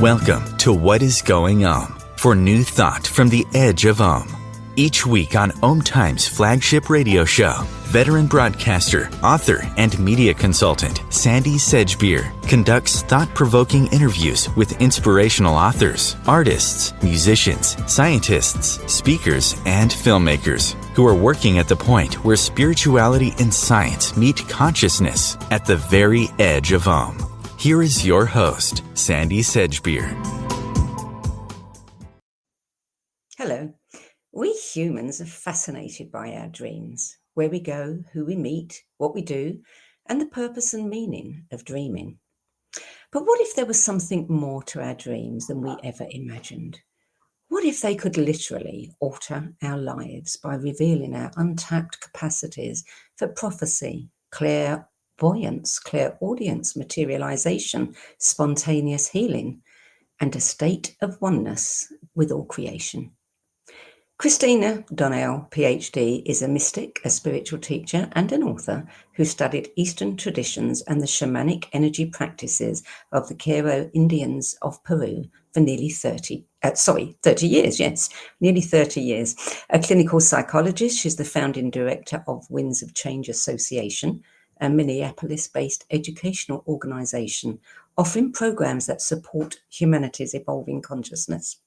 Welcome to What is Going for new thought from the edge of Each week on Time's flagship radio show, veteran broadcaster, author, and media consultant Sandy Sedgbeer conducts thought-provoking interviews with inspirational authors, artists, musicians, scientists, speakers, and filmmakers who are working at the point where spirituality and science meet consciousness at the very edge of Here is your host, Sandy Sedgbeer. Hello. We humans are fascinated by our dreams, where we go, who we meet, what we do, and the purpose and meaning of dreaming. But what if there was something more to our dreams than we ever imagined? What if they could literally alter our lives by revealing our untapped capacities for prophecy, clairvoyance, clairaudience, materialization, spontaneous healing, and a state of oneness with all creation? Christina Donnell, PhD, is a mystic, a spiritual teacher, and an author who studied Eastern traditions and the shamanic energy practices of the Qu'ero Indians of Peru for nearly 30 years, yes, nearly 30 years. A clinical psychologist, she's the founding director of Winds of Change Association, a Minneapolis-based educational organization offering programs that support humanity's evolving consciousness.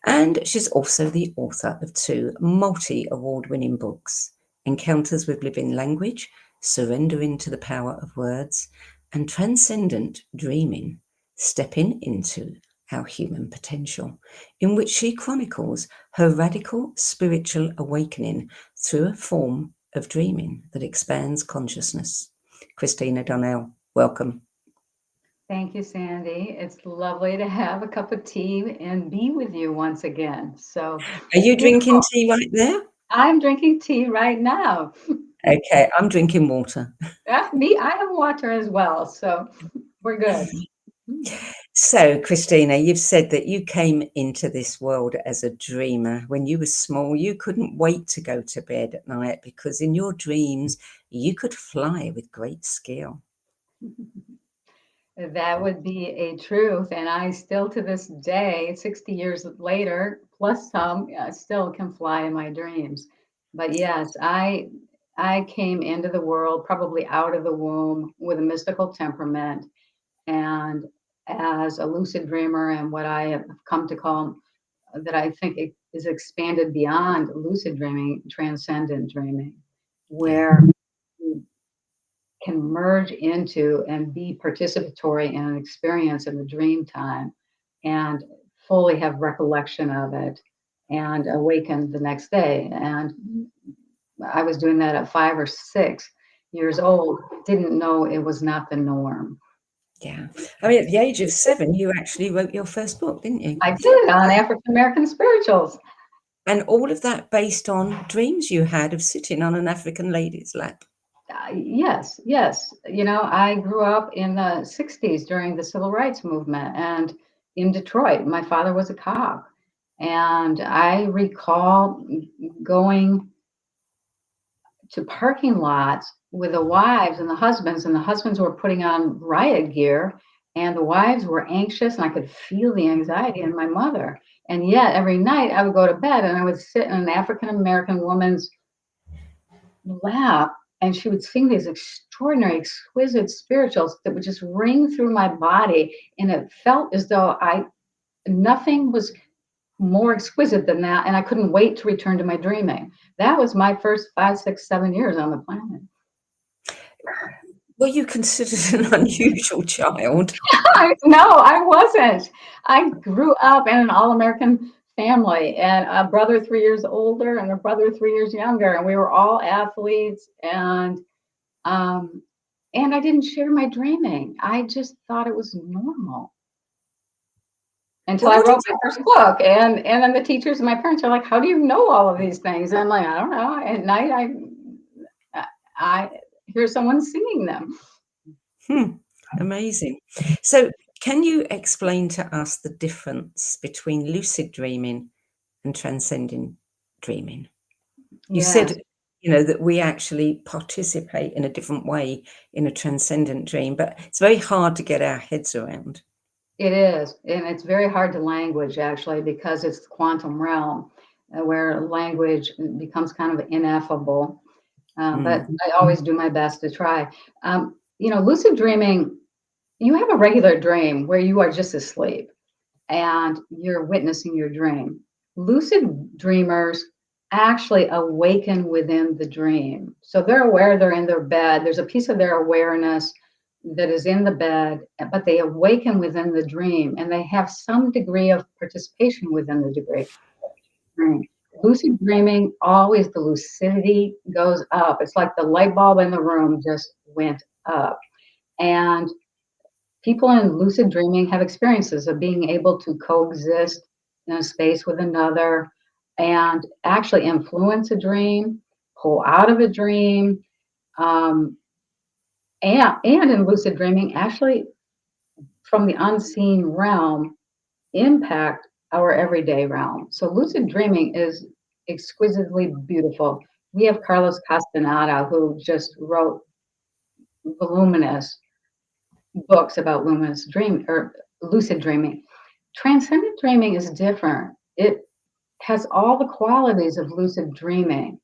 And she's also the author of 2 multi-award-winning books, Encounters with Living Language, Surrendering to the Power of Words, and Transcendent Dreaming, Stepping into Our Human Potential, in which she chronicles her radical spiritual awakening through a form of dreaming that expands consciousness. Christina Donnell, welcome. Thank you, Sandy. It's lovely to have a cup of tea and be with you once again. So, are you drinking tea right there? I'm drinking tea right now. Okay, I'm drinking water. I have water as well, so we're good. So, Christina, you've said that you came into this world as a dreamer. When you were small, you couldn't wait to go to bed at night because in your dreams, you could fly with great skill. That would be a truth. And I still, to this day, 60 years later, plus some, still can fly in my dreams. But yes, I came into the world probably out of the womb with a mystical temperament and as a lucid dreamer, and what I have come to call, that I think it is expanded beyond lucid dreaming, transcendent dreaming, where can merge into and be participatory in an experience in the dream time and fully have recollection of it and awaken the next day. And I was doing that at 5 or 6 years old, didn't know it was not the norm. Yeah. I mean, at the age of 7, you actually wrote your first book, didn't you? I did, on African-American spirituals. And all of that based on dreams you had of sitting on an African lady's lap. Yes. You know, I grew up in the 60s during the civil rights movement and in Detroit. My father was a cop. And I recall going to parking lots with the wives and the husbands were putting on riot gear, and the wives were anxious, and I could feel the anxiety in my mother. And yet every night I would go to bed and I would sit in an African-American woman's lap, and she would sing these extraordinary, exquisite spirituals that would just ring through my body. And it felt as though nothing was more exquisite than that. And I couldn't wait to return to my dreaming. That was my first 5, 6, 7 years on the planet. Were you considered an unusual child? No, I wasn't. I grew up in an all-American family, and a brother 3 years older and a brother 3 years younger, and we were all athletes, and I didn't share my dreaming. I just thought it was normal until I wrote my first book, and then the teachers and my parents are like, "How do you know all of these things?" And I'm like, "I don't know." At night, I hear someone singing them. Amazing. So can you explain to us the difference between lucid dreaming and transcendent dreaming? You said, that we actually participate in a different way in a transcendent dream, but it's very hard to get our heads around. It is, and it's very hard to language actually because it's the quantum realm where language becomes kind of ineffable. But I always do my best to try. Lucid dreaming, you have a regular dream where you are just asleep and you're witnessing your dream. Lucid dreamers actually awaken within the dream. So they're aware they're in their bed. There's a piece of their awareness that is in the bed, but they awaken within the dream and they have some degree of participation within the dream. Lucid dreaming, always the lucidity goes up. It's like the light bulb in the room just went up. And people in lucid dreaming have experiences of being able to coexist in a space with another and actually influence a dream, pull out of a dream, um, and in lucid dreaming, actually from the unseen realm, impact our everyday realm. So lucid dreaming is exquisitely beautiful. We have Carlos Castaneda, who just wrote voluminous books about luminous dream or lucid dreaming. Transcendent dreaming is different. It has all the qualities of lucid dreaming,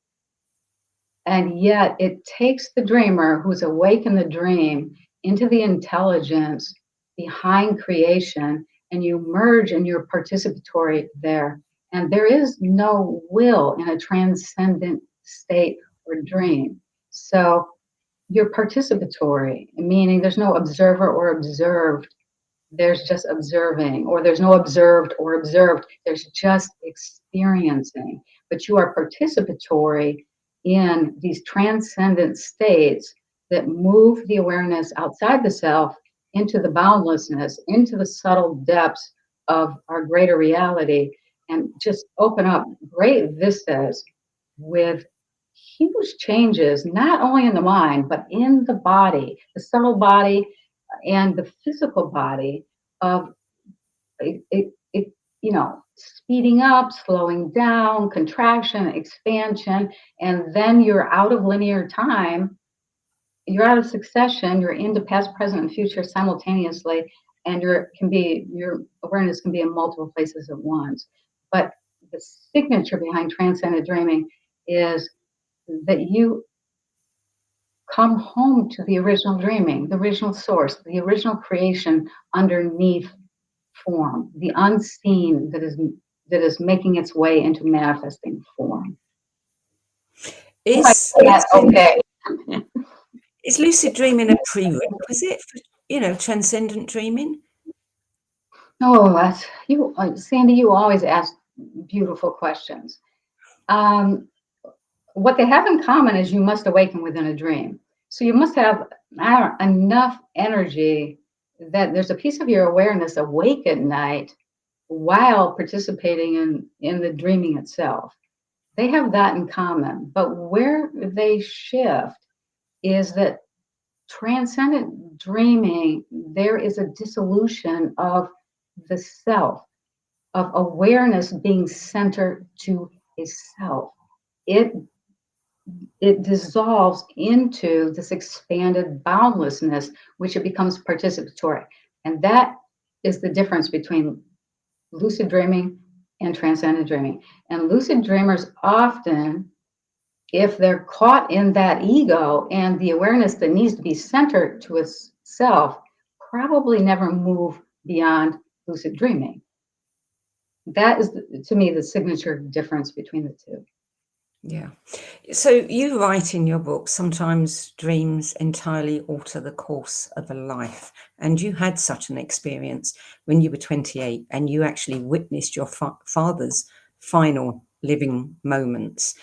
and yet it takes the dreamer who's awake in the dream into the intelligence behind creation, and you merge and you're participatory there. And there is no will in a transcendent state or dream. So you're participatory, meaning there's no observer or observed. There's just observing, or there's no observed or observed. There's just experiencing. But you are participatory in these transcendent states that move the awareness outside the self into the boundlessness, into the subtle depths of our greater reality, and just open up great vistas with huge changes, not only in the mind, but in the body, the subtle body and the physical body of speeding up, slowing down, contraction, expansion, and then you're out of linear time, you're out of succession, you're into past, present, and future simultaneously, and your awareness can be in multiple places at once. But the signature behind transcendent dreaming is that you come home to the original dreaming, the original source, the original creation underneath form, the unseen that is making its way into manifesting form. Is okay? Is lucid dreaming a prerequisite for transcendent dreaming? Oh, that's you, Sandy. You always ask beautiful questions. What they have in common is you must awaken within a dream. So you must have enough energy that there's a piece of your awareness awake at night while participating in the dreaming itself. They have that in common. But where they shift is that transcendent dreaming, there is a dissolution of the self, of awareness being centered to a self. It dissolves into this expanded boundlessness, which it becomes participatory. And that is the difference between lucid dreaming and transcendent dreaming. And lucid dreamers often, if they're caught in that ego and the awareness that needs to be centered to itself, probably never move beyond lucid dreaming. That is, to me, the signature difference between the two. Yeah. So you write in your book, sometimes dreams entirely alter the course of a life. And you had such an experience when you were 28 and you actually witnessed your father's final living moments.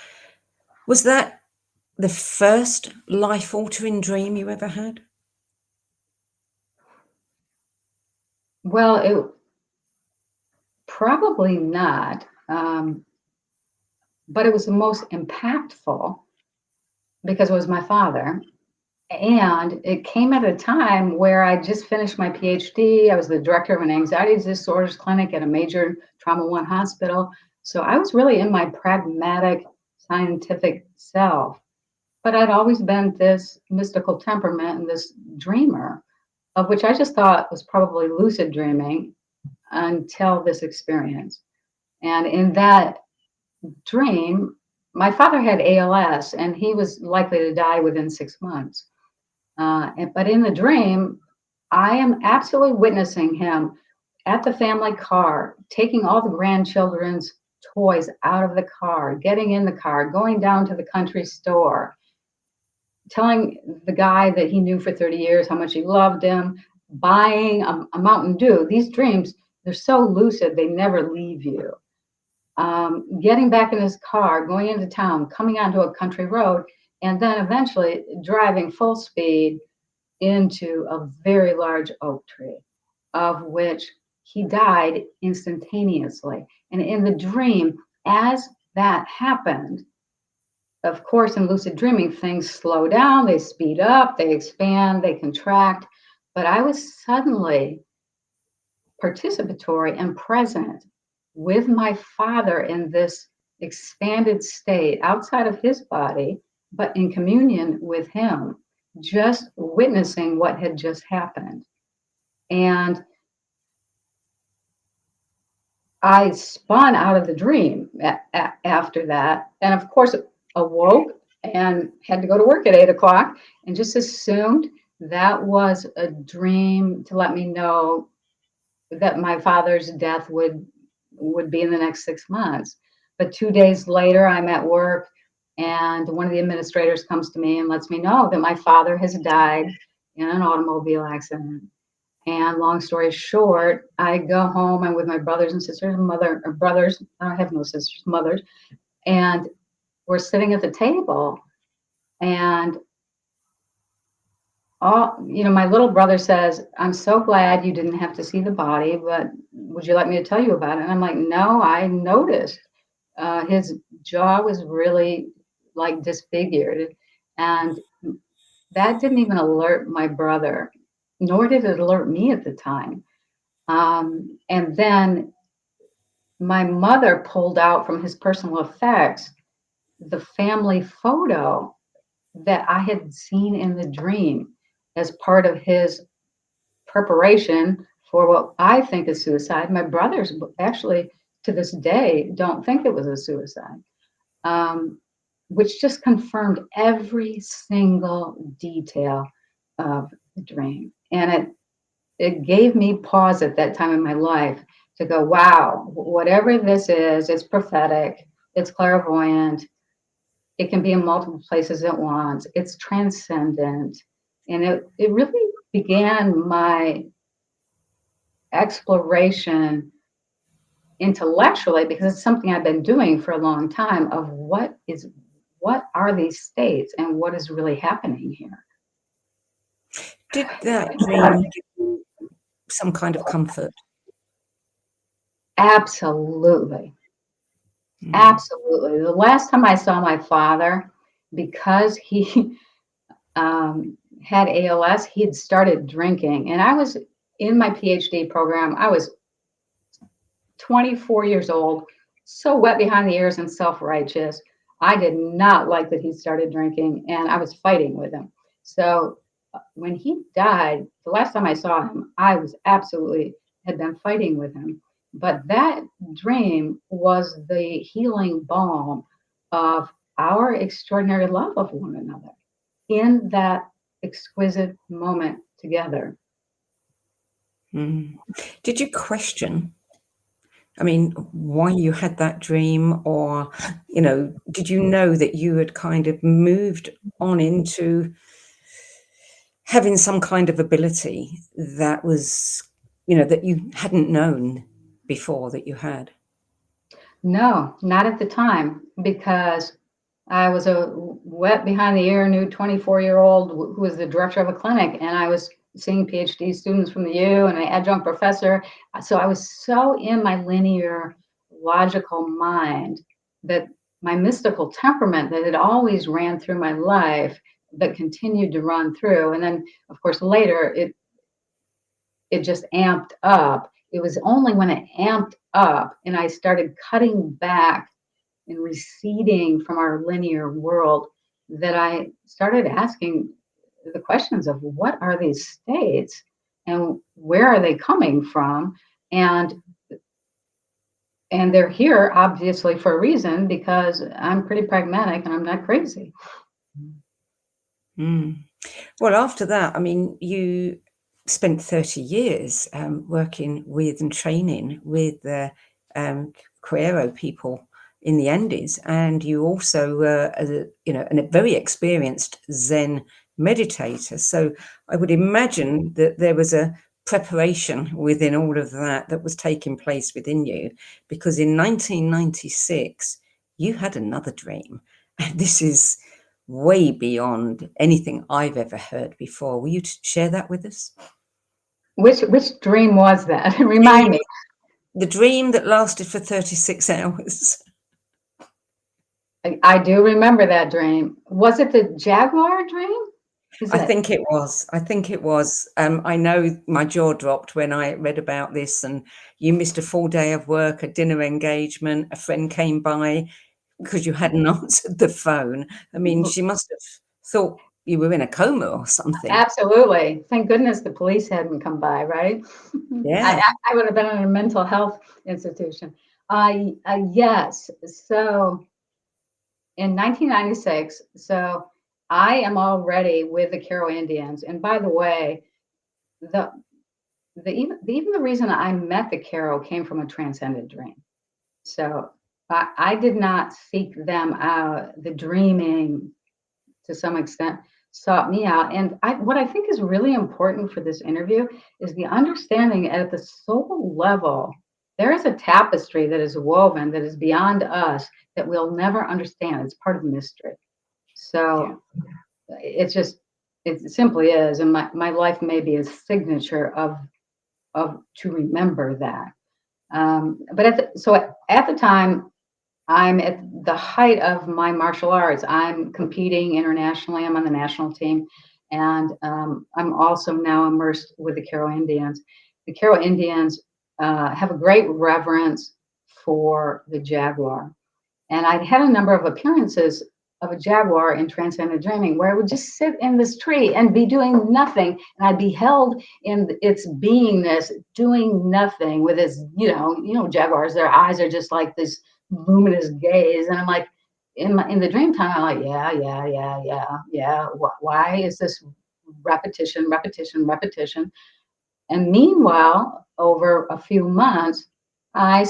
Was that the first life-altering dream you ever had? Well, it probably not. But it was the most impactful because it was my father. And it came at a time where I just finished my PhD. I was the director of an anxiety disorders clinic at a major trauma one hospital. So I was really in my pragmatic, scientific self. But I'd always been this mystical temperament and this dreamer. of which I just thought was probably lucid dreaming until this experience. And in that dream, my father had ALS and he was likely to die within 6 months. But in the dream, I am absolutely witnessing him at the family car, taking all the grandchildren's toys out of the car, getting in the car, going down to the country store, telling the guy that he knew for 30 years how much he loved him, buying a Mountain Dew. These dreams, they're so lucid, they never leave you. Getting back in his car, going into town, coming onto a country road, and then eventually driving full speed into a very large oak tree, of which he died instantaneously. And in the dream, as that happened, of course, in lucid dreaming, things slow down, they speed up, they expand, they contract. But I was suddenly participatory and present with my father in this expanded state outside of his body, but in communion with him, just witnessing what had just happened. And I spun out of the dream after that. And of course, awoke and had to go to work at 8 o'clock and just assumed that was a dream to let me know that my father's death would be in the next 6 months. But 2 days later, I'm at work and one of the administrators comes to me and lets me know that my father has died in an automobile accident. And long story short, I go home. I'm with my brothers and sisters, brothers. I have no sisters, mothers. And we're sitting at the table. And my little brother says, "I'm so glad you didn't have to see the body, but would you like me to tell you about it?" And I'm like, "No, I noticed his jaw was really like disfigured." And that didn't even alert my brother, nor did it alert me at the time. And then my mother pulled out from his personal effects the family photo that I had seen in the dream as part of his preparation for what I think is suicide. My brothers actually, to this day, don't think it was a suicide, which just confirmed every single detail of the dream. And it gave me pause at that time in my life to go, wow, whatever this is, it's prophetic, it's clairvoyant, it can be in multiple places at once, it's transcendent. And it really began my exploration intellectually, because it's something I've been doing for a long time, of what are these states and what is really happening here. Did that dream give you some kind of comfort? Absolutely. Absolutely. The last time I saw my father, because he had ALS, he had started drinking. And I was in my PhD program. I was 24 years old, so wet behind the ears and self-righteous. I did not like that he started drinking, and I was fighting with him. So when he died, the last time I saw him, I was had been fighting with him. But that dream was the healing balm of our extraordinary love of one another in that exquisite moment together. Did you question, why you had that dream? Or, did you know that you had kind of moved on into having some kind of ability that was, that you hadn't known before that you had? No, not at the time, because I was a wet behind the ear new 24-year-old who was the director of a clinic, and I was seeing PhD students from the U and an adjunct professor. So I was so in my linear, logical mind that my mystical temperament that had always ran through my life, that continued to run through. And then, of course, later it just amped up. It was only when it amped up and I started cutting back and receding from our linear world that I started asking the questions of, what are these states? and where are they coming from? And they're here obviously for a reason, because I'm pretty pragmatic and I'm not crazy. Well, after that, I mean, you spent 30 years working with and training with the Qu'ero people in the Andes, and you also were, a very experienced Zen meditator. So I would imagine that there was a preparation within all of that was taking place within you, because in 1996 you had another dream, and this is way beyond anything I've ever heard before. Will you share that with us? Which dream was that? Remind me. The dream that lasted for 36 hours. I do remember that dream. Was it the jaguar dream? I think it was. I know my jaw dropped when I read about this, and you missed a full day of work, a dinner engagement, a friend came by because you hadn't answered the phone. I mean, she must have thought you were in a coma or something. Absolutely. Thank goodness the police hadn't come by, right? Yeah. I would have been in a mental health institution. Yes. So in 1996, so I am already with the Qu'ero Indians. And by the way, even the reason I met the Qu'ero came from a transcendent dream. So I did not seek them out. The dreaming, to some extent, sought me out. And what I think is really important for this interview is the understanding at the soul level, there is a tapestry that is woven that is beyond us that we'll never understand. It's part of the mystery. So it's just, it simply is. And my life may be a signature of to remember that. But at the time, I'm at the height of my martial arts. I'm competing internationally. I'm on the national team. And I'm also now immersed with the Qu'ero Indians. The Qu'ero Indians have a great reverence for the jaguar. And I'd had a number of appearances of a jaguar in Transcendent Dreaming, where I would just sit in this tree and be doing nothing. And I'd be held in its beingness, doing nothing with its, jaguars, their eyes are just like this luminous gaze. And I'm like, in the dream time, I'm like, yeah. Why is this repetition? And meanwhile, over a few months, I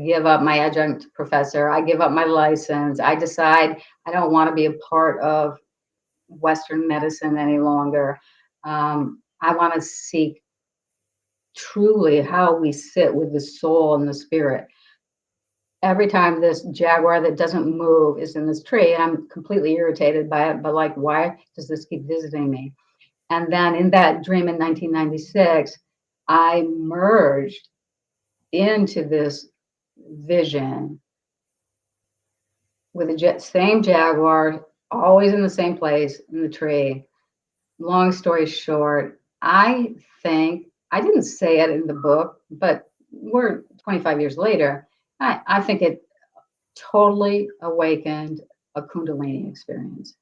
give up my adjunct professor. I give up my license. I decide I don't want to be a part of Western medicine any longer. I want to seek truly how we sit with the soul and the spirit. Every time this jaguar that doesn't move is in this tree, I'm completely irritated by it. But like, why does this keep visiting me? And then in that dream in 1996, I merged into this vision with the same jaguar, always in the same place in the tree. Long story short, I think, I didn't say it in the book, but we're 25 years later, I think it totally awakened a Kundalini experience,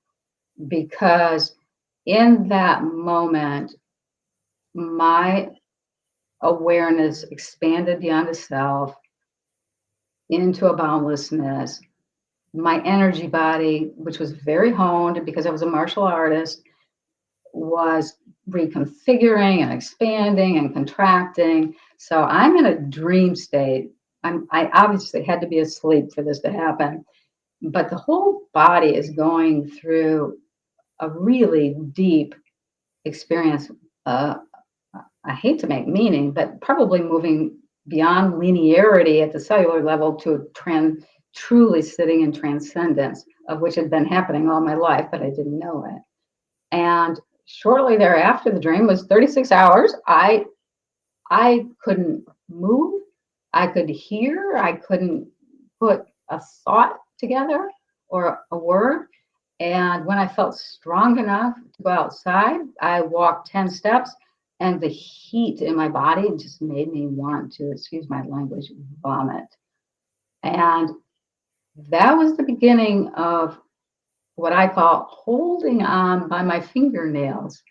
because in that moment, my awareness expanded beyond the self into a boundlessness. My energy body, which was very honed because I was a martial artist, was reconfiguring and expanding and contracting. So I'm in a dream state. I obviously had to be asleep for this to happen, but the whole body is going through a really deep experience. I hate to make meaning, but probably moving beyond linearity at the cellular level to truly sitting in transcendence, of which had been happening all my life, but I didn't know it. And shortly thereafter, the dream was 36 hours. I couldn't move. I could hear. I couldn't put a thought together or a word. And when I felt strong enough to go outside, I walked 10 steps, and the heat in my body just made me want to, excuse my language, vomit. And that was the beginning of what I call holding on by my fingernails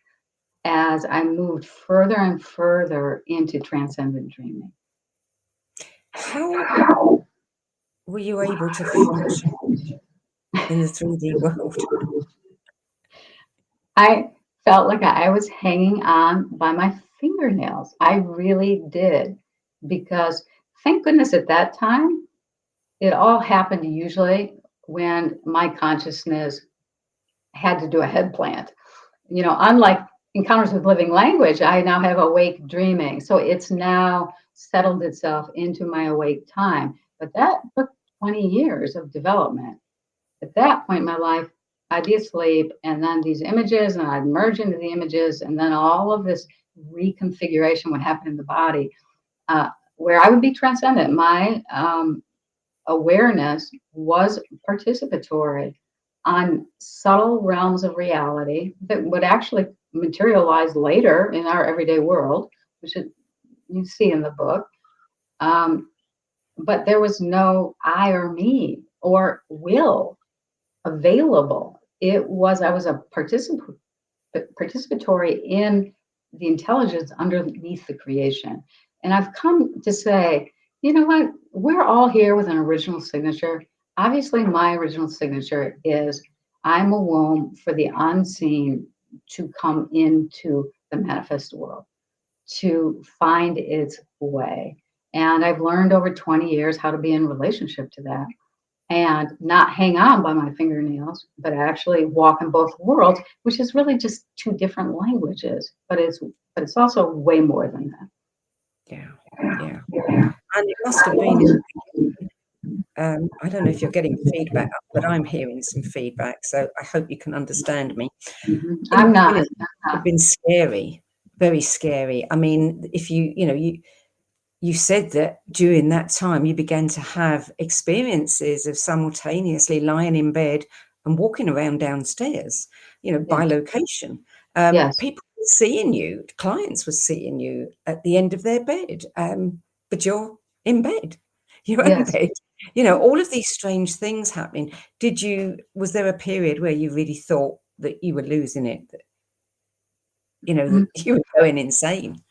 as I moved further and further into transcendent dreaming. How were you able to function in the 3D world? I felt like I was hanging on by my fingernails. I really did. Because thank goodness at that time, it all happened usually when my consciousness had to do a head plant. Unlike encounters with living language, I now have awake dreaming. So it's now settled itself into my awake time. But that took 20 years of development. At that point in my life, I'd be asleep, and then these images, and I'd merge into the images, and then all of this reconfiguration would happen in the body, where I would be transcendent. My awareness was participatory on subtle realms of reality that would actually materialize later in our everyday world, which you see in the book. But there was no I or me or will available. I was a participatory in the intelligence underneath the creation. And I've come to say, you know what? We're all here with an original signature. Obviously, my original signature is I'm a womb for the unseen to come into the manifest world, to find its way. And I've learned over 20 years how to be in relationship to that and not hang on by my fingernails, but actually walk in both worlds, which is really just two different languages, but it's also way more than that. Yeah. And it must have been, I don't know if you're getting feedback, but I'm hearing some feedback, so I hope you can understand me. I'm not. It would have been scary, very scary. I mean, if you said that during that time you began to have experiences of simultaneously lying in bed and walking around downstairs, by location. Yes. People were seeing you, clients were seeing you at the end of their bed, but you're in bed. You're in Yes. bed. All of these strange things happening. Was there a period where you really thought that you were losing it? That, that you were going insane?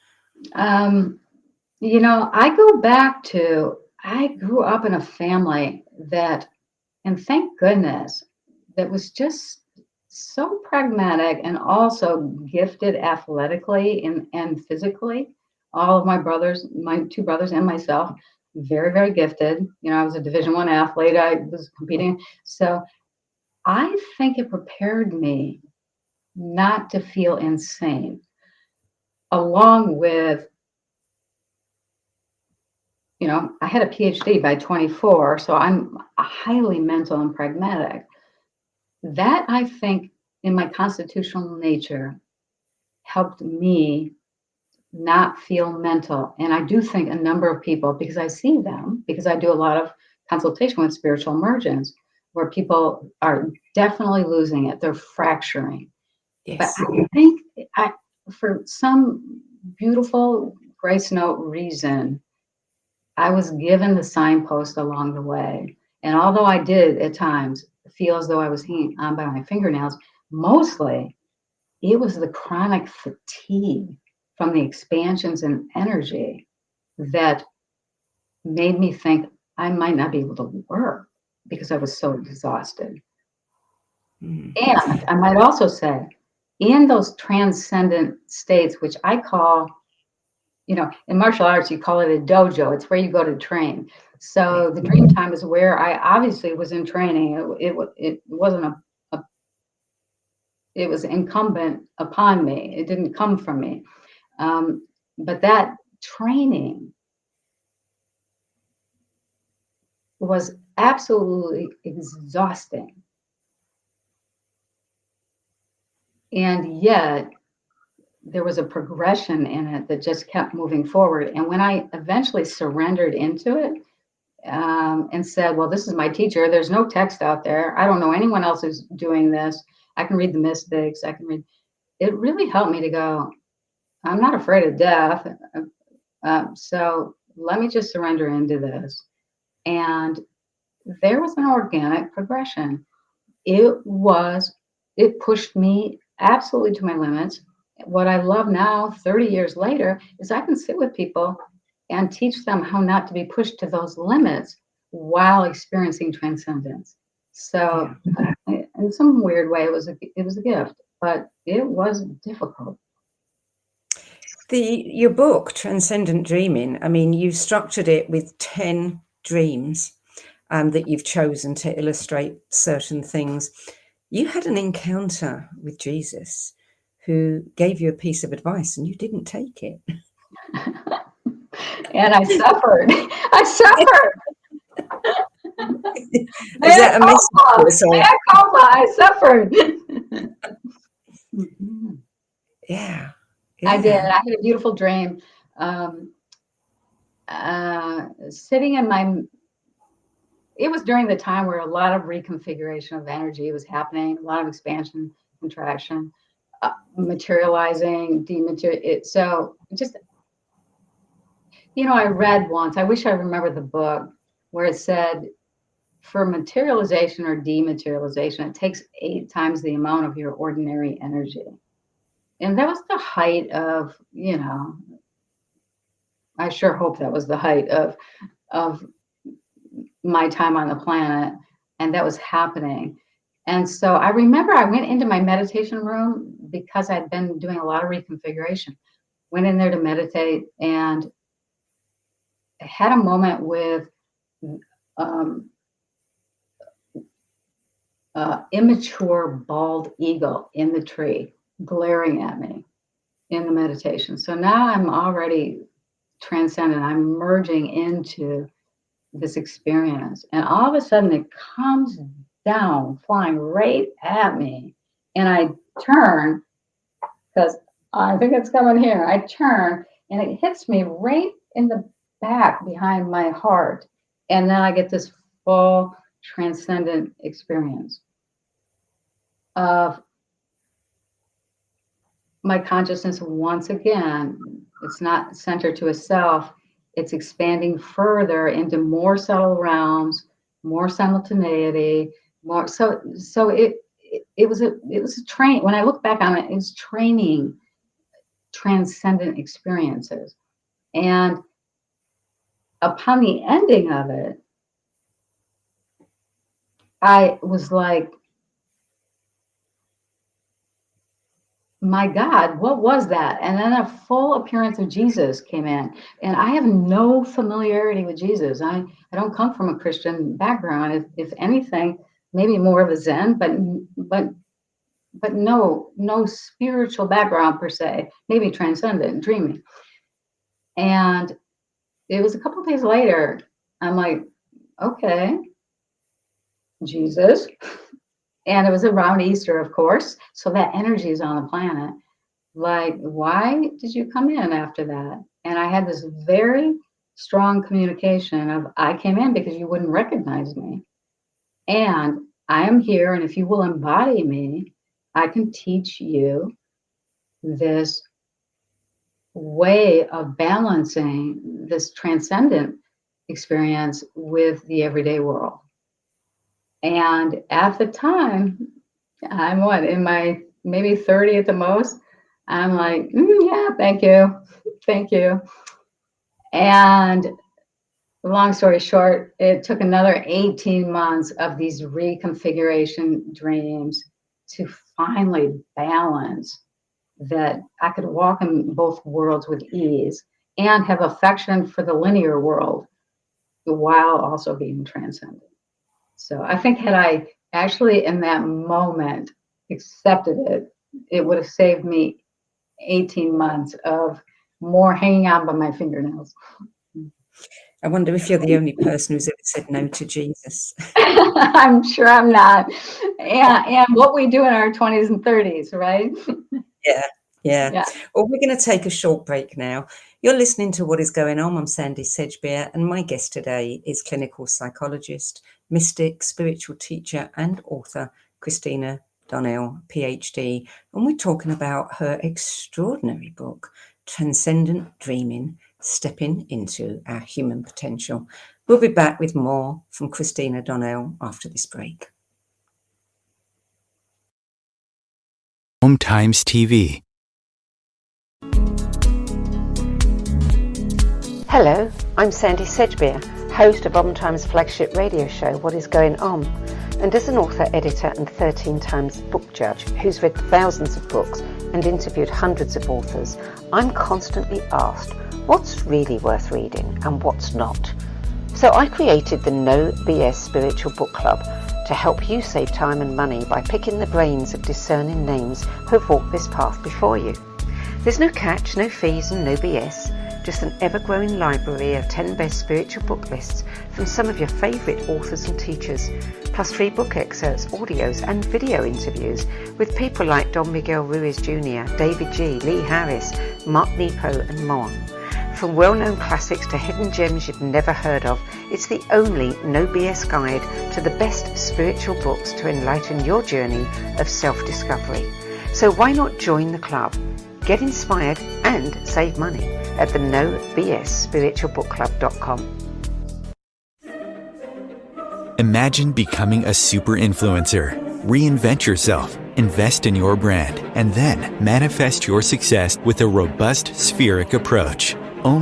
I go back to, I grew up in a family that, and thank goodness, that was just so pragmatic and also gifted athletically and physically. All of my brothers, my two brothers and myself, very, very gifted. I was a Division I athlete. I was competing. So I think it prepared me not to feel insane, along with, I had a PhD by 24, so I'm highly mental and pragmatic. That, I think, in my constitutional nature, helped me not feel mental. And I do think a number of people, because I see them, because I do a lot of consultation with spiritual emergence, where people are definitely losing it. They're fracturing. Yes. But I think for some beautiful grace note reason, I was given the signpost along the way. And although I did at times feel as though I was hanging on by my fingernails, mostly it was the chronic fatigue from the expansions in energy that made me think I might not be able to work because I was so exhausted. And I might also say, in those transcendent states, which I call, in martial arts, you call it a dojo. It's where you go to train. So the dream time is where I obviously was in training. It wasn't it was incumbent upon me. It didn't come from me. But that training was absolutely exhausting. And yet there was a progression in it that just kept moving forward. And when I eventually surrendered into it, and said, well, this is my teacher. There's no text out there. I don't know anyone else who's doing this. I can read the mystics. It really helped me to go, I'm not afraid of death. So let me just surrender into this. And there was an organic progression. It pushed me absolutely to my limits. what I love now, 30 years later, is I can sit with people and teach them how not to be pushed to those limits while experiencing transcendence. So, in some weird way, it was a gift, but it was difficult. Your book, Transcendent Dreaming, I mean, you've structured it with 10 dreams that you've chosen to illustrate certain things. You had an encounter with Jesus who gave you a piece of advice and you didn't take it. And I suffered. I suffered. Is that a message? I suffered. Yeah. I did. I had a beautiful dream. Sitting in it was during the time where a lot of reconfiguration of energy was happening, a lot of expansion, contraction, materializing, so just, I read once, I wish I remembered the book, where it said, for materialization or dematerialization, it takes 8 times the amount of your ordinary energy. And that was the height of, I sure hope that was the height of my time on the planet, and that was happening. And so I remember I went into my meditation room because I'd been doing a lot of reconfiguration. Went in there to meditate and had a moment with immature bald eagle in the tree glaring at me in the meditation. So now I'm already transcendent. I'm merging into this experience, and all of a sudden it comes down, flying right at me, and I turn because I think it's coming here. I turn and it hits me right in the back behind my heart, and then I get this full transcendent experience of my consciousness once again. It's not centered to a self. It's expanding further into more subtle realms, more simultaneity, more. So it was a train. When I look back on it, it's training transcendent experiences. And upon the ending of it, I was like, my God, what was that? And then a full appearance of Jesus came in. And I have no familiarity with Jesus. I don't come from a Christian background. If anything, maybe more of a Zen, but no spiritual background per se, maybe transcendent, dreaming. And it was a couple of days later, I'm like, okay, Jesus. And it was around Easter, of course. So that energy is on the planet. Like, why did you come in after that? And I had this very strong communication of, I came in because you wouldn't recognize me. And I am here. And if you will embody me, I can teach you this way of balancing this transcendent experience with the everyday world. And at the time, I'm in my maybe 30 at the most. I'm like, yeah, thank you. And long story short, it took another 18 months of these reconfiguration dreams to finally balance that I could walk in both worlds with ease and have affection for the linear world while also being transcendent. So I think had I actually in that moment accepted it, it would have saved me 18 months of more hanging on by my fingernails. I wonder if you're the only person who's ever said no to Jesus. I'm sure I'm not. And what we do in our 20s and 30s, right? Yeah. Well, we're going to take a short break now. You're listening to What Is Going On. I'm Sandy Sedgbeer, and my guest today is clinical psychologist, mystic, spiritual teacher, and author Christina Donnell, PhD. And we're talking about her extraordinary book, Transcendent Dreaming, Stepping into Our Human Potential. We'll be back with more from Christina Donnell after this break. Home Times TV. Hello, I'm Sandy Sedgbeer, host of Times flagship radio show, What Is Going On? And as an author, editor and 13 times book judge who's read thousands of books and interviewed hundreds of authors, I'm constantly asked what's really worth reading and what's not. So I created the No BS Spiritual Book Club to help you save time and money by picking the brains of discerning names who have walked this path before you. There's no catch, no fees and no BS. Just an ever-growing library of 10 best spiritual book lists from some of your favourite authors and teachers, plus free book excerpts, audios and video interviews with people like Don Miguel Ruiz Jr., David G., Lee Harris, Mark Nepo and more. From well-known classics to hidden gems you've never heard of, it's the only no BS guide to the best spiritual books to enlighten your journey of self-discovery. So why not join the club? Get inspired and save money at the nobsspiritualbookclub.com. Imagine becoming a super influencer. Reinvent yourself, invest in your brand, and then manifest your success with a robust spheric approach.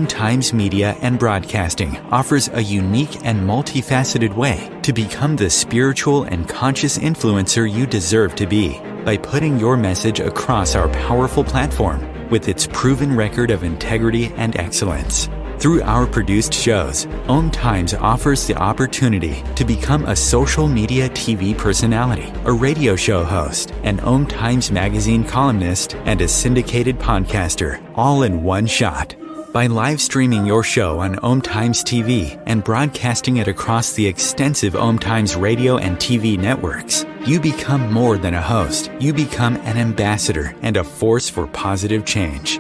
Times Media and Broadcasting offers a unique and multifaceted way to become the spiritual and conscious influencer you deserve to be by putting your message across our powerful platform with its proven record of integrity and excellence. Through our produced shows, Times offers the opportunity to become a social media TV personality, a radio show host, an Times magazine columnist, and a syndicated podcaster, all in one shot. By live streaming your show on Times TV and broadcasting it across the extensive Times radio and TV networks, you become more than a host. You become an ambassador and a force for positive change.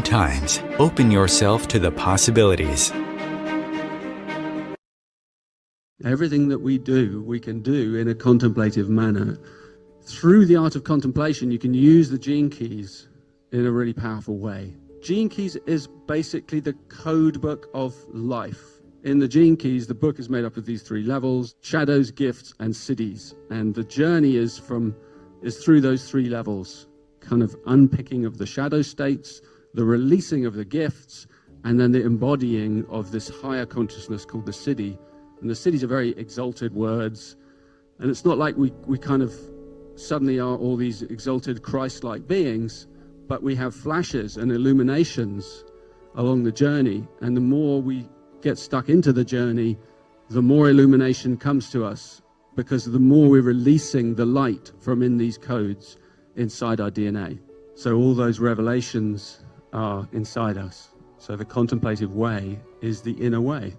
Times. Open yourself to the possibilities. Everything that we do, we can do in a contemplative manner. Through the art of contemplation, you can use the gene keys in a really powerful way. Gene Keys is basically the code book of life. In the Gene Keys, the book is made up of these 3 levels: shadows, gifts, and cities. And the journey is through those 3 levels, kind of unpicking of the shadow states, the releasing of the gifts, and then the embodying of this higher consciousness called the city. And the cities are very exalted words. And it's not like we kind of suddenly are all these exalted Christ-like beings, but we have flashes and illuminations along the journey. And the more we get stuck into the journey, the more illumination comes to us, because the more we're releasing the light from in these codes inside our DNA. So all those revelations are inside us. So the contemplative way is the inner way.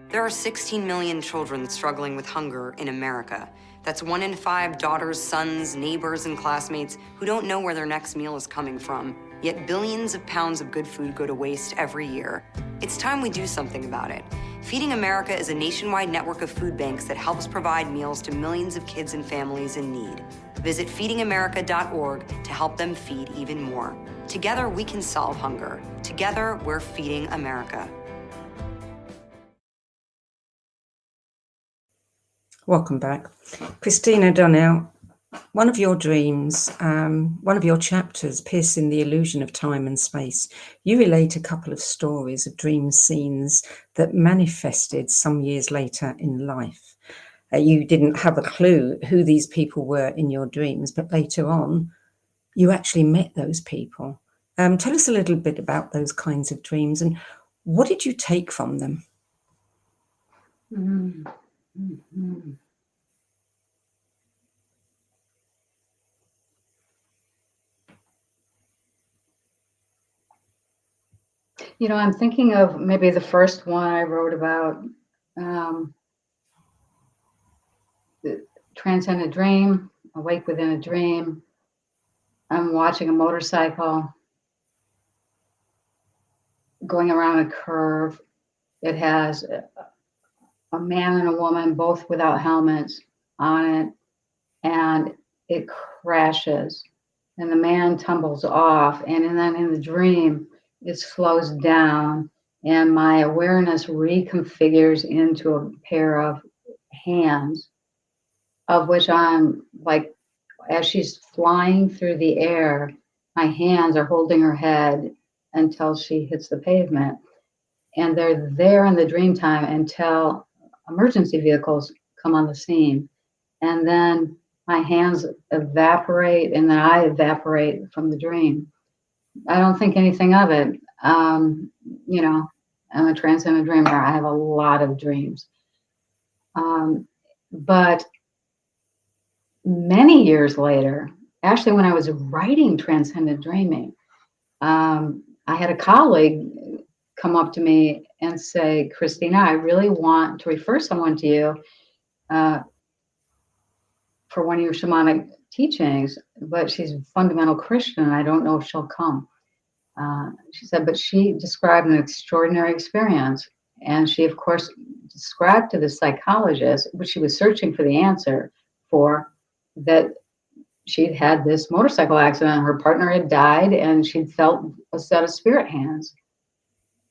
There are 16 million children struggling with hunger in America. That's 1 in 5 daughters, sons, neighbors, and classmates who don't know where their next meal is coming from. Yet billions of pounds of good food go to waste every year. It's time we do something about it. Feeding America is a nationwide network of food banks that helps provide meals to millions of kids and families in need. Visit feedingamerica.org to help them feed even more. Together, we can solve hunger. Together, we're feeding America. Welcome back. Christina Donnell, one of your dreams, one of your chapters, Piercing the Illusion of Time and Space, you relate a couple of stories of dream scenes that manifested some years later in life. You didn't have a clue who these people were in your dreams, but later on, you actually met those people. Tell us a little bit about those kinds of dreams and what did you take from them? Mm-hmm. You know, I'm thinking of maybe the first one I wrote about, the Transcendent Dream, Awake Within a Dream. I'm watching a motorcycle going around a curve. It has a man and a woman, both without helmets on it, and it crashes. And the man tumbles off, and then in the dream, it slows down, and my awareness reconfigures into a pair of hands, of which I'm like as she's flying through the air, my hands are holding her head until she hits the pavement. And they're there in the dream time until emergency vehicles come on the scene. And then my hands evaporate and then I evaporate from the dream. I don't think anything of it. You know, I'm a transcendent dreamer. I have a lot of dreams. But many years later, actually when I was writing Transcendent Dreaming, I had a colleague come up to me and say, Christina, I really want to refer someone to you for one of your shamanic teachings, but she's a fundamental Christian. I don't know if she'll come. She said, but she described an extraordinary experience. And she, of course, described to the psychologist, which she was searching for the answer for, that she'd had this motorcycle accident. Her partner had died, and she'd felt a set of spirit hands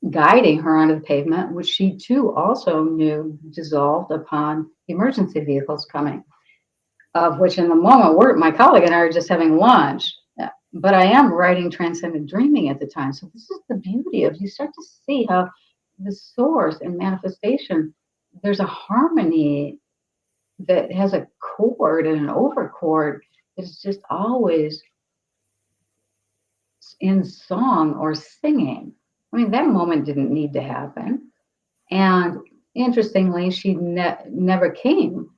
guiding her onto the pavement, which she too also knew dissolved upon emergency vehicles coming, of which in the moment, my colleague and I are just having lunch. But I am writing Transcendent Dreaming at the time. So this is the beauty of, you start to see how the source and manifestation, there's a harmony that has a chord and an overchord that's just always in song or singing. I mean, that moment didn't need to happen. And interestingly, she never came,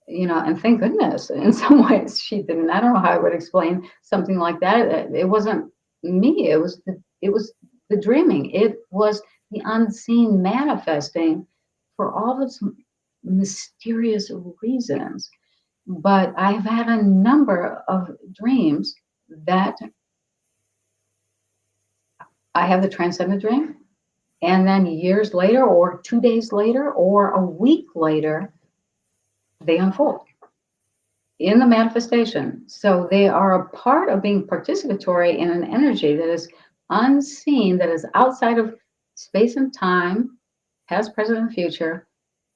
you know, and thank goodness in some ways she didn't. I don't know how I would explain something like that. It wasn't me. It was the dreaming. It was the unseen manifesting for all its mysterious reasons. But I've had a number of dreams that I have the transcendent dream, and then years later, or 2 days later, or a week later, they unfold in the manifestation. So they are a part of being participatory in an energy that is unseen, that is outside of space and time, past, present, and future,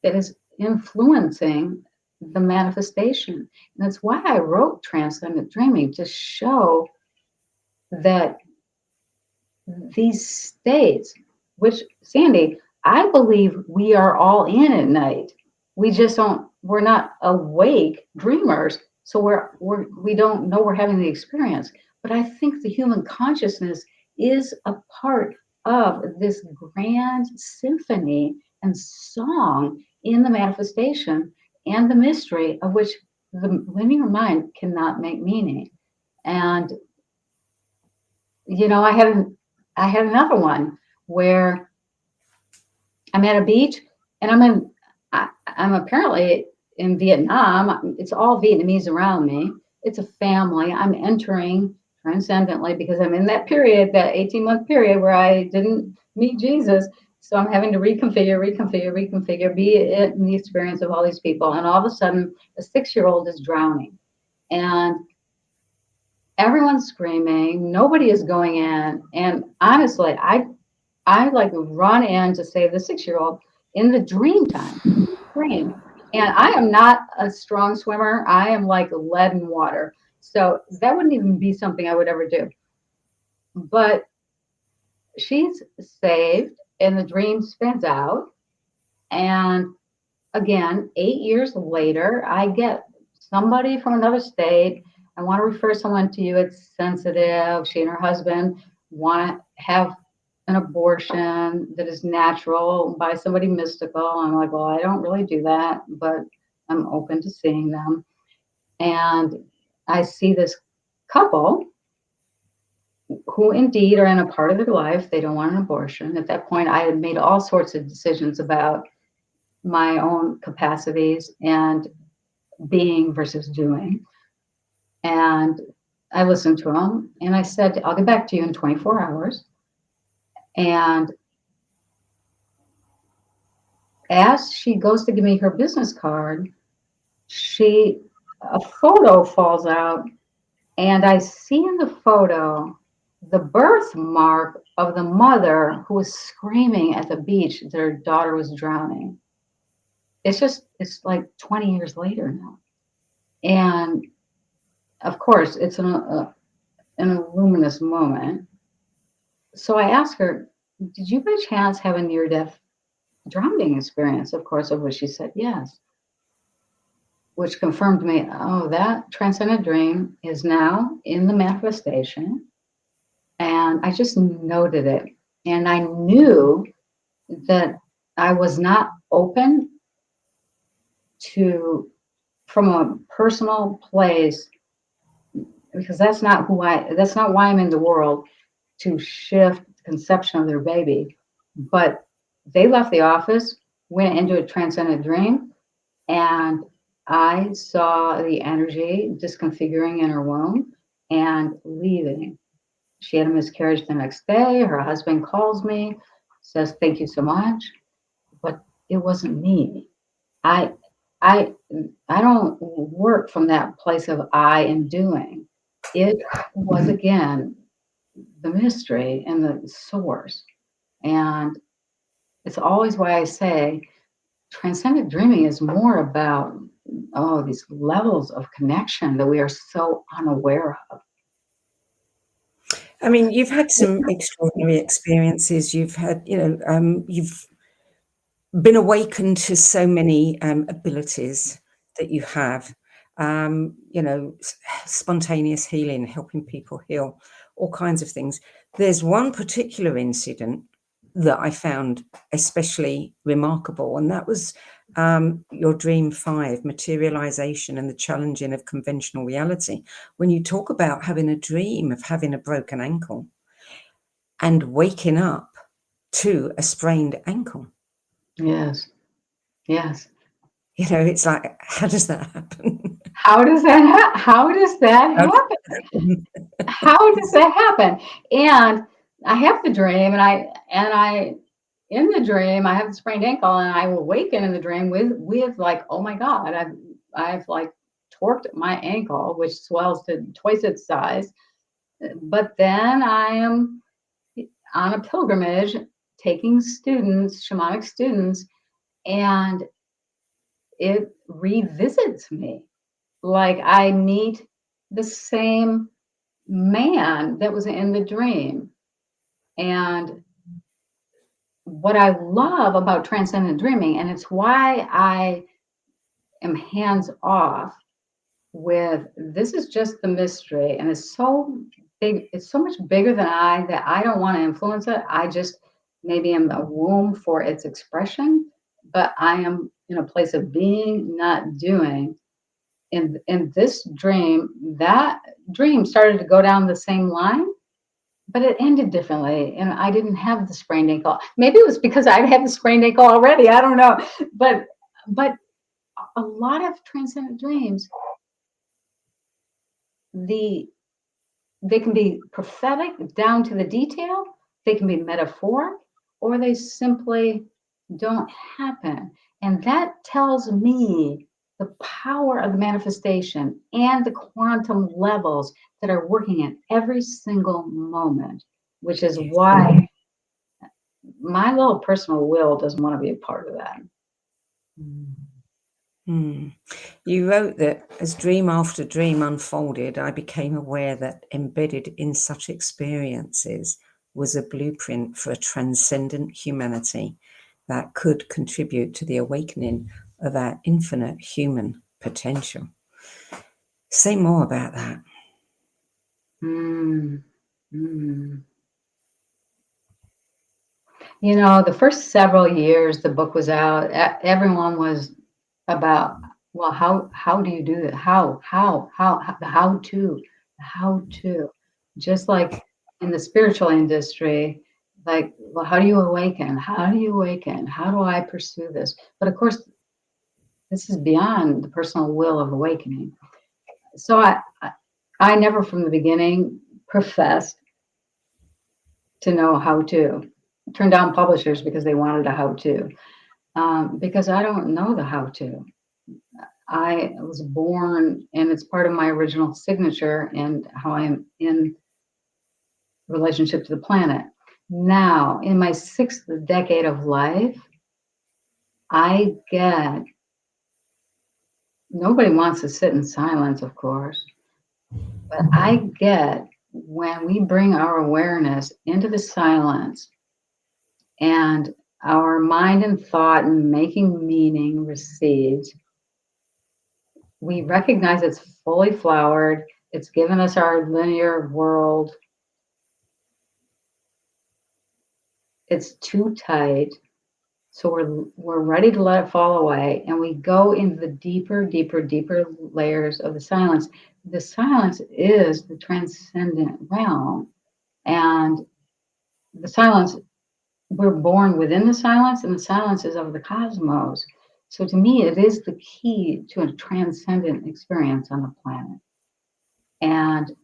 that is influencing the manifestation. And that's why I wrote Transcendent Dreaming, to show that these states, which, Sandy, I believe we are all in at night. We just we're not awake dreamers, so we don't know we're having the experience. But I think the human consciousness is a part of this grand symphony and song in the manifestation and the mystery of which the linear mind cannot make meaning. And, you know, I had another one where I'm at a beach and I'm apparently in Vietnam. It's all Vietnamese around me. It's a family. I'm entering transcendently because I'm in that period, that 18-month period where I didn't meet Jesus. So I'm having to reconfigure, be in the experience of all these people. And all of a sudden, a 6-year-old is drowning. And everyone's screaming. Nobody is going in. And honestly, I like run in to save the 6-year-old in the dream time. Dream. And I am not a strong swimmer. I am like lead in water. So that wouldn't even be something I would ever do. But she's saved and the dream spins out. And again, 8 years later, I get somebody from another state. I want to refer someone to you. It's sensitive. She and her husband want to have an abortion that is natural by somebody mystical. I'm like, well, I don't really do that, but I'm open to seeing them. And I see this couple who indeed are in a part of their life, they don't want an abortion. At that point, I had made all sorts of decisions about my own capacities and being versus doing. And I listened to them and I said, I'll get back to you in 24 hours. And as she goes to give me her business card, a photo falls out, and I see in the photo the birthmark of the mother who was screaming at the beach that her daughter was drowning. It's like 20 years later now. And of course, it's an luminous moment. So I asked her, did you by chance have a near-death drowning experience? Of course, of which she said yes, which confirmed to me, oh, that transcendent dream is now in the manifestation. And I just noted it. And I knew that I was not open to, from a personal place, because that's not why I'm in the world, to shift the conception of their baby. But they left the office, went into a transcendent dream, and I saw the energy disconfiguring in her womb and leaving. She had a miscarriage the next day. Her husband calls me, says, thank you so much. But it wasn't me. I don't work from that place of I am doing. It was, again, the mystery and the source. And it's always why I say transcendent dreaming is more about, these levels of connection that we are so unaware of. I mean, you've had some extraordinary experiences. You've had, you've been awakened to so many abilities that you have. Spontaneous healing, helping people heal, all kinds of things. There's one particular incident that I found especially remarkable, and that was your dream 5, materialization and the challenging of conventional reality. When you talk about having a dream of having a broken ankle and waking up to a sprained ankle. Yes. It's like, how does that happen? How does that happen? How does that happen? And I have the dream, and I in the dream I have the sprained ankle, and I awaken in the dream with like, oh my God, I've like torqued my ankle, which swells to twice its size. But then I am on a pilgrimage taking students, shamanic students, and it revisits me. Like I meet the same man that was in the dream. And what I love about transcendent dreaming, and it's why I am hands off with, this is just the mystery, and it's so big, it's so much bigger than that I don't want to influence it. I just maybe am a womb for its expression, but I am in a place of being, not doing. In this dream, that dream started to go down the same line, but it ended differently, and I didn't have the sprained ankle. Maybe it was because I had the sprained ankle already. I don't know, but a lot of transcendent dreams, they can be prophetic down to the detail. They can be metaphoric, or they simply don't happen, and that tells me the power of the manifestation and the quantum levels that are working at every single moment, which is why my little personal will doesn't want to be a part of that. You wrote that as dream after dream unfolded, I became aware that embedded in such experiences was a blueprint for a transcendent humanity that could contribute to the awakening of our infinite human potential. Say more about that. The first several years the book was out, everyone was about, well, how do you do that? How to, just like in the spiritual industry, like, well, how do you awaken? How do I pursue this? But of course, this is beyond the personal will of awakening. So I never from the beginning professed to know how to. Turn down publishers because they wanted a how-to, because I don't know the how-to. I was born, and it's part of my original signature and how I am in relationship to the planet. Now, in my 6th decade of life, I get, nobody wants to sit in silence, of course. But I get when we bring our awareness into the silence and our mind and thought and making meaning recedes, we recognize it's fully flowered. It's given us our linear world. It's too tight. So we're ready to let it fall away, and we go into the deeper layers of the silence. The silence is the transcendent realm, and the silence, we're born within the silence, and the silence is of the cosmos. So to me, it is the key to a transcendent experience on the planet. And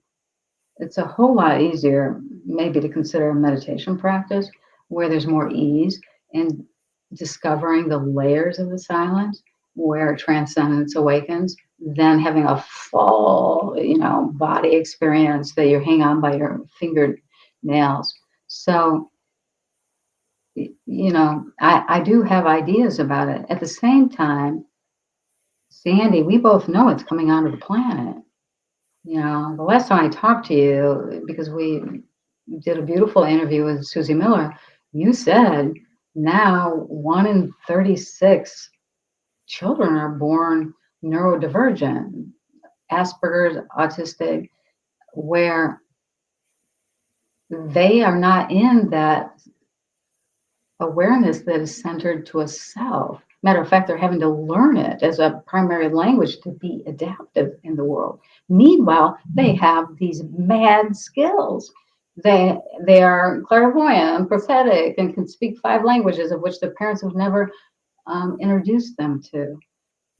it's a whole lot easier maybe to consider a meditation practice where there's more ease in discovering the layers of the silence where transcendence awakens than having a full, body experience that you hang on by your fingernails. So, I do have ideas about it. At the same time, Sandy, we both know it's coming onto the planet. The last time I talked to you, because we did a beautiful interview with Susie Miller, you said now 1 in 36 children are born neurodivergent, Asperger's, autistic, where they are not in that awareness that is centered to a self. Matter of fact, they're having to learn it as a primary language to be adaptive in the world. Meanwhile, they have these mad skills. They are clairvoyant and prophetic and can speak 5 languages of which their parents have never introduced them to.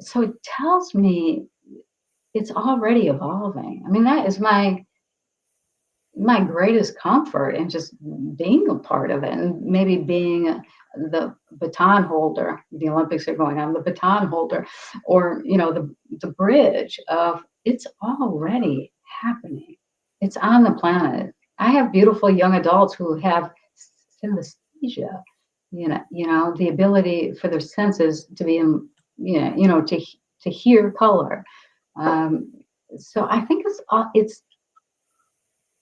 So it tells me it's already evolving. I mean, that is my greatest comfort in just being a part of it, and maybe being the baton holder. The Olympics are going on, the baton holder, or the bridge of it's already happening. It's on the planet. I have beautiful young adults who have synesthesia, the ability for their senses to be in, to hear color. So I think it's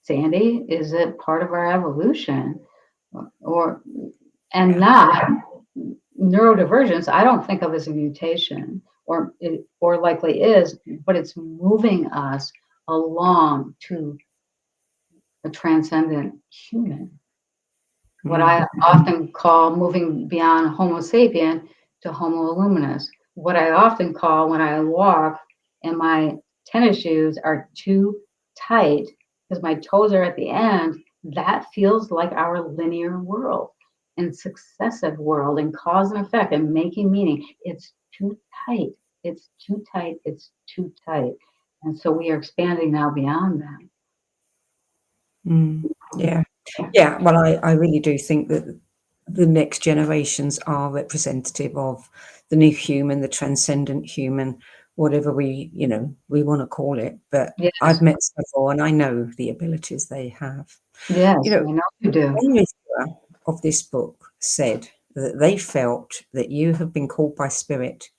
Sandy, is it part of our evolution, and not neurodivergence? I don't think of as a mutation, or likely is, but it's moving us along to a transcendent human. What I often call moving beyond Homo sapien to Homo luminous. What I often call when I walk and my tennis shoes are too tight because my toes are at the end, that feels like our linear world and successive world and cause and effect and making meaning. It's too tight. It's too tight. It's too tight. And so we are expanding now beyond that. Yeah. Well, I really do think that the next generations are representative of the new human, the transcendent human, whatever we want to call it. But yes. I've met several, and I know the abilities they have. Yes, I know you do. One reviewer of this book said that they felt that you have been called by Spirit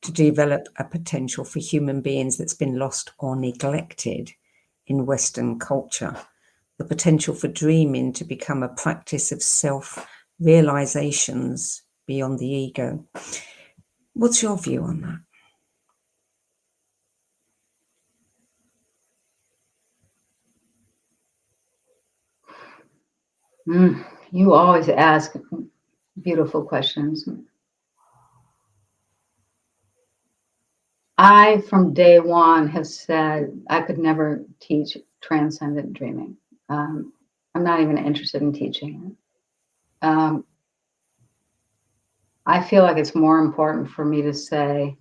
to develop a potential for human beings that's been lost or neglected in Western culture. The potential for dreaming to become a practice of self-realizations beyond the ego. What's your view on that? You always ask beautiful questions. I, from day one, have said I could never teach transcendent dreaming. I'm not even interested in teaching it. I feel like it's more important for me to say,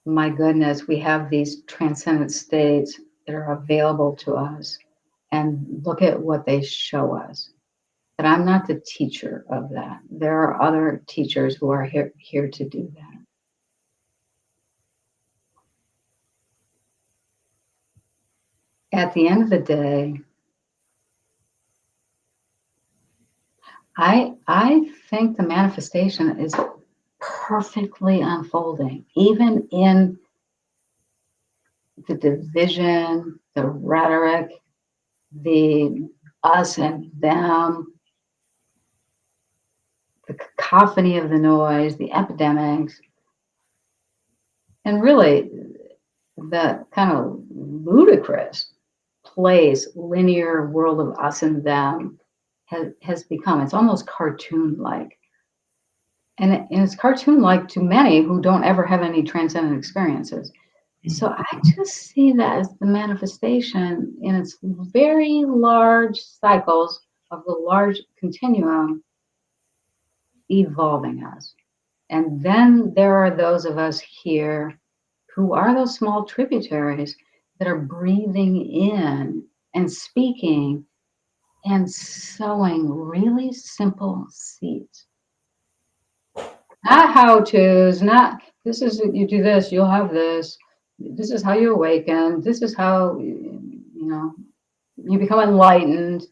my goodness, we have these transcendent states that are available to us, and look at what they show us. But I'm not the teacher of that. There are other teachers who are here to do that. At the end of the day, I think the manifestation is perfectly unfolding, even in the division the rhetoric, the us and them, the cacophony of the noise, the epidemics, and really the kind of ludicrous place linear world of us and them has become. It's almost cartoon-like. And it's cartoon-like to many who don't ever have any transcendent experiences. So I just see that as the manifestation in its very large cycles of the large continuum evolving us. And then there are those of us here who are those small tributaries that are breathing in and speaking and sowing really simple seeds. Not how-tos, not this is, you do this, you'll have this. This is how you awaken. This is how, you become enlightened.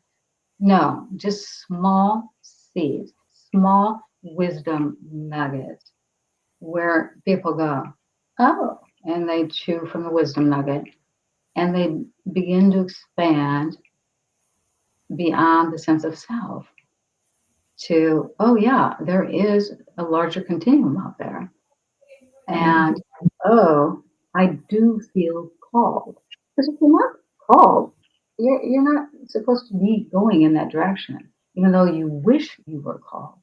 No, just small seeds, small wisdom nuggets where people go, oh, and they chew from the wisdom nugget and they begin to expand beyond the sense of self to, oh yeah, there is a larger continuum out there. And, oh, I do feel called. Because if you're not called, you're not supposed to be going in that direction, even though you wish you were called.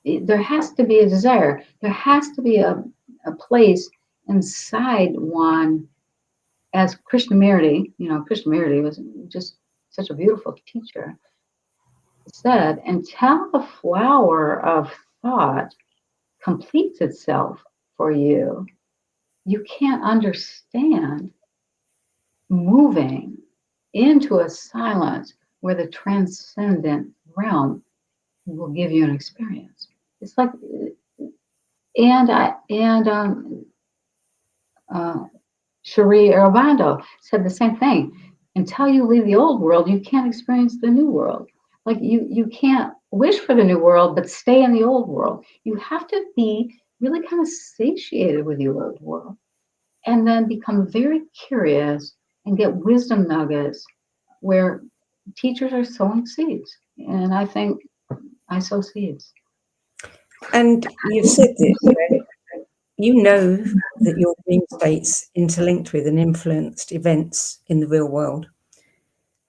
There has to be a desire. There has to be a place inside one, as Krishnamurti, Krishnamurti was just such a beautiful teacher, said, until the flower of thought completes itself for you, you can't understand moving into a silence where the transcendent realm will give you an experience. It's like, Cherie Arabando said the same thing. Until you leave the old world, you can't experience the new world. Like you can't wish for the new world, but stay in the old world. You have to be really kind of satiated with your old world and then become very curious and get wisdom nuggets where teachers are sowing seeds. And I think I sow seeds. And you've said this, you know that your dream states interlinked with and influenced events in the real world.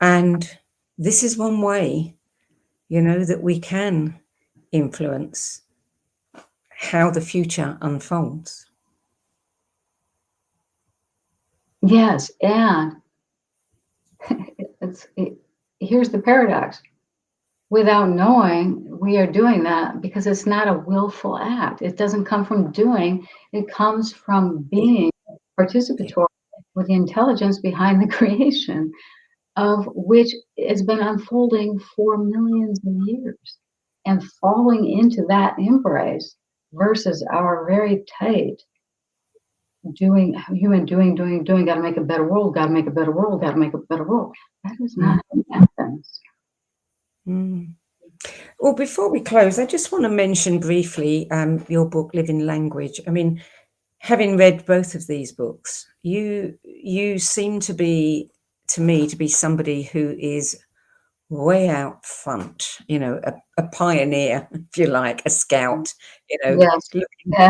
And this is one way, that we can influence how the future unfolds. Yes, and here's the paradox. Without knowing, we are doing that because it's not a willful act. It doesn't come from doing. It comes from being participatory with the intelligence behind the creation, of which has been unfolding for millions of years, and falling into that embrace versus our very tight doing, gotta make a better world, gotta make a better world, gotta make a better world. That is not how it happens. Well, before we close, I just want to mention briefly your book, Living Language. I mean, having read both of these books, you seem to me to be somebody who is way out front, a pioneer, if you like, a scout, Yes.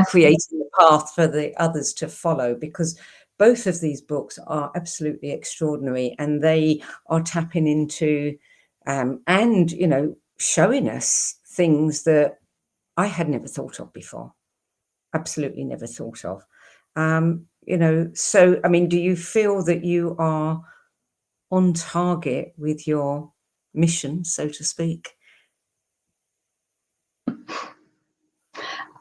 creating the path for the others to follow, because both of these books are absolutely extraordinary, and they are tapping into and showing us things that I had never thought of before, absolutely never thought of. So I mean, do you feel that you are on target with your mission, so to speak?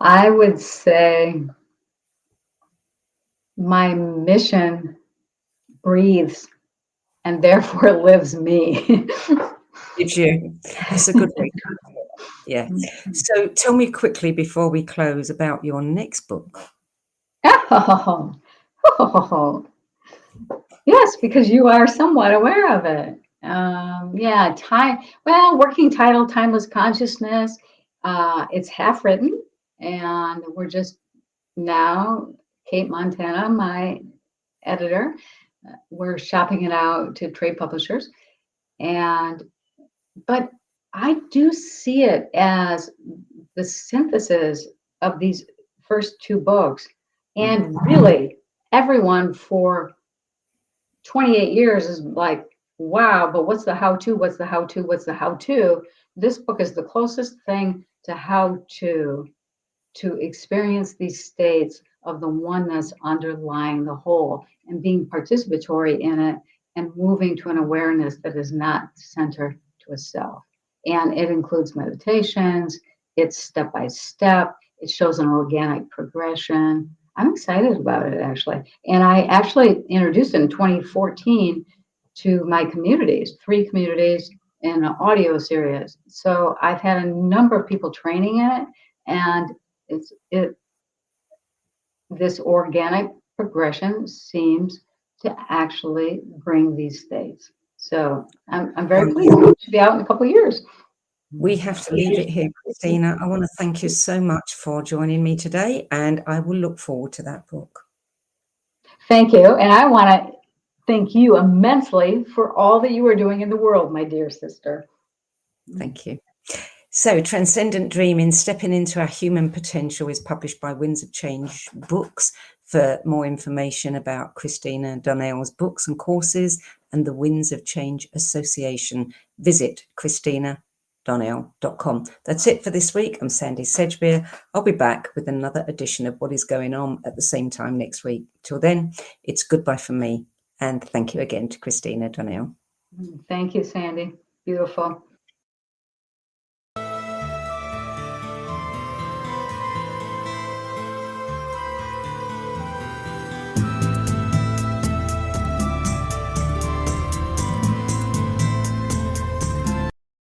I would say my mission breathes and therefore lives me. Did you? That's a good way. Yeah. So tell me quickly before we close about your next book. Oh. Yes, because you are somewhat aware of it. Working title, Timeless Consciousness. It's half written, and we're just now, Kate Montana, my editor, we're shopping it out to trade publishers. But I do see it as the synthesis of these first two books. And really, everyone for 28 years is like, wow, but what's the how-to? What's the how-to? What's the how-to? This book is the closest thing to how-to experience these states of the oneness underlying the whole and being participatory in it and moving to an awareness that is not centered to a self. And it includes meditations, it's step-by-step, it shows an organic progression. I'm excited about it, actually. And I actually introduced it in 2014 to my communities, 3 communities in an audio series. So I've had a number of people training in it, and this organic progression seems to actually bring these states. So I'm very pleased. It should be out in a couple of years. We have to leave it here, Christina. I want to thank you so much for joining me today, and I will look forward to that book. Thank you. And I want to thank you immensely for all that you are doing in the world, my dear sister. Thank you. So, Transcendent Dreaming, Stepping into Our Human Potential is published by Winds of Change Books. For more information about Christina Donnell's books and courses and the Winds of Change Association, visit ChristinaDonnell.com. That's it for this week. I'm Sandy Sedgbeer. I'll be back with another edition of What is Going On at the same time next week. Till then, it's goodbye from me. And thank you again to Christina Donnell. Thank you, Sandy. Beautiful.